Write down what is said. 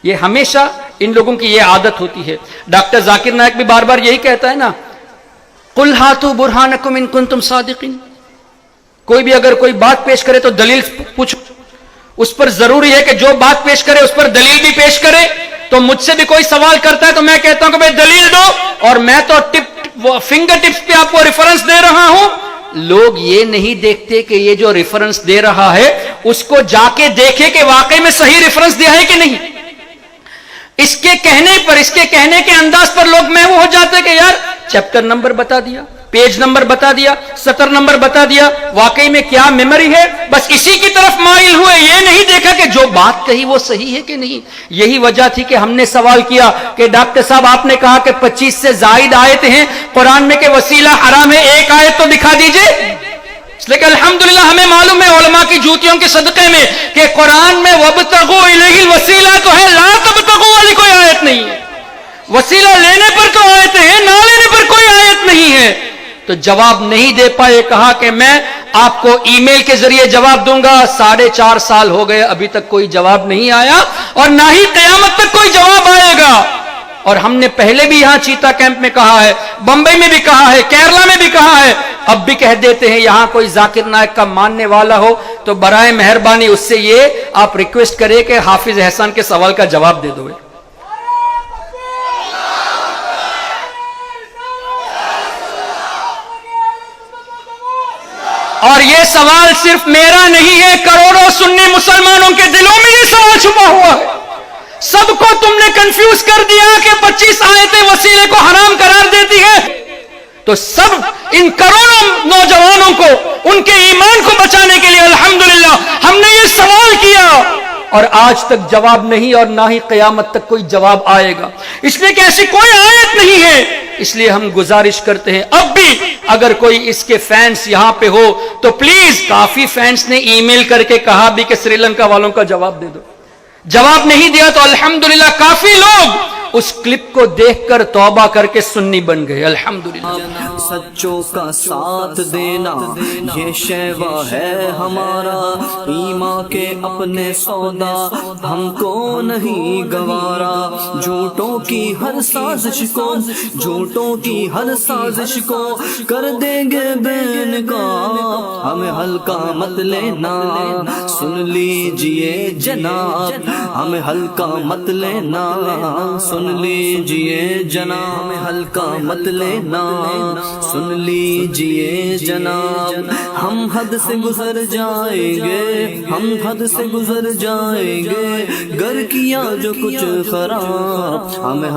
یہ ہمیشہ ان لوگوں کی یہ عادت ہوتی ہے. ڈاکٹر ذاکر نائک بھی بار بار یہی کہتا ہے نا، قُلْ هَاتُوا بُرْهَانَكُمْ إِن كُنتُمْ صَادِقِينَ. کوئی بھی اگر کوئی بات پیش کرے تو دلیل پوچھو. اس پر ضروری ہے کہ جو بات پیش کرے اس پر دلیل بھی پیش کرے. تو مجھ سے بھی کوئی سوال کرتا ہے تو میں کہتا ہوں کہ بھئی دلیل دو، اور میں تو فنگر ٹپس پہ آپ کو ریفرنس دے رہا ہوں. لوگ یہ نہیں دیکھتے کہ یہ جو ریفرنس دے رہا ہے اس کو جا کے دیکھے کہ واقعی میں صحیح ریفرنس دیا ہے کہ نہیں. اس کے کہنے پر، اس کے کہنے کے انداز پر لوگ محو ہو جاتے کہ یار چیپٹر نمبر بتا دیا، پیج نمبر بتا دیا، سطر نمبر بتا دیا، واقعی میں کیا میموری ہے. بس اسی کی طرف مائل ہوئے، یہ نہیں دیکھا کہ جو بات کہی وہ صحیح ہے کہ نہیں. یہی وجہ تھی کہ ہم نے سوال کیا کہ ڈاکٹر صاحب آپ نے کہا کہ 25 سے زائد آیتیں ہیں قرآن میں کہ وسیلہ حرام ہے، ایک آیت تو دکھا دیجئے. لیکن الحمدللہ ہمیں معلوم ہے علماء کی جوتیوں کے صدقے میں کہ قرآن میں وَابْتَغُوا إِلَيْهِ الْوَسِيلَةَ تو ہے، لا تبتغوا والی کوئی آیت نہیں ہے. وسیلہ لینے پر تو آیتیں ہیں، نہ لینے پر کوئی آیت نہیں ہے. تو جواب نہیں دے پائے. کہا کہ میں آپ کو ای میل کے ذریعے جواب دوں گا. 4.5 سال ہو گئے، ابھی تک کوئی جواب نہیں آیا اور نہ ہی قیامت تک کوئی جواب آئے گا. اور ہم نے پہلے بھی یہاں چیتا کیمپ میں کہا ہے، بمبئی میں بھی کہا ہے، کیرلا میں بھی کہا ہے، اب بھی کہہ دیتے ہیں. یہاں کوئی ذاکر نائک کا ماننے والا ہو تو برائے مہربانی اس سے یہ آپ ریکویسٹ کرے کہ حافظ احسان کے سوال کا جواب دے دو. اور یہ سوال صرف میرا نہیں ہے، کروڑوں سنی مسلمانوں کے دلوں میں یہ سوال چھپا ہوا ہے. سب کو تم نے کنفیوز کر دیا کہ 25 آیتیں وسیلے کو حرام قرار دیتی ہے. تو سب ان کروڑوں نوجوانوں کو ان کے ایمان کو بچانے کے لیے الحمدللہ ہم نے یہ سوال کیا اور آج تک جواب نہیں، اور نہ ہی قیامت تک کوئی جواب آئے گا. اس لیے کہ ایسی کوئی آیت نہیں ہے. اس لیے ہم گزارش کرتے ہیں اب بھی اگر کوئی اس کے فینس یہاں پہ ہو تو پلیز، کافی فینس نے ای میل کر کے کہا بھی کہ سری لنکا والوں کا جواب دے دو. جواب نہیں دیا تو الحمدللہ کافی لوگ اس کلپ کو دیکھ کر توبہ کر کے سنی بن گئے. الحمدللہ سچوں کا ساتھ دینا یہ شیوا ہے ہمارا، ایمان کے اپنے سودا ہم کو نہیں گوارا. جھوٹوں کی ہر سازش کو، جھوٹوں کی ہر سازش کو کر دیں گے بے نقاب. ہمیں ہلکا مت لینا، سن لیجئے جناب، ہمیں ہلکا مت لینا، سن لیجئے جناب، ہمیں ہلکا مت لینا، سن لیجئے جناب. ہم حد سے گزر جائیں گے، ہم حد سے گزر جائیں گے، گر کیا جو کچھ خراب. ہمیں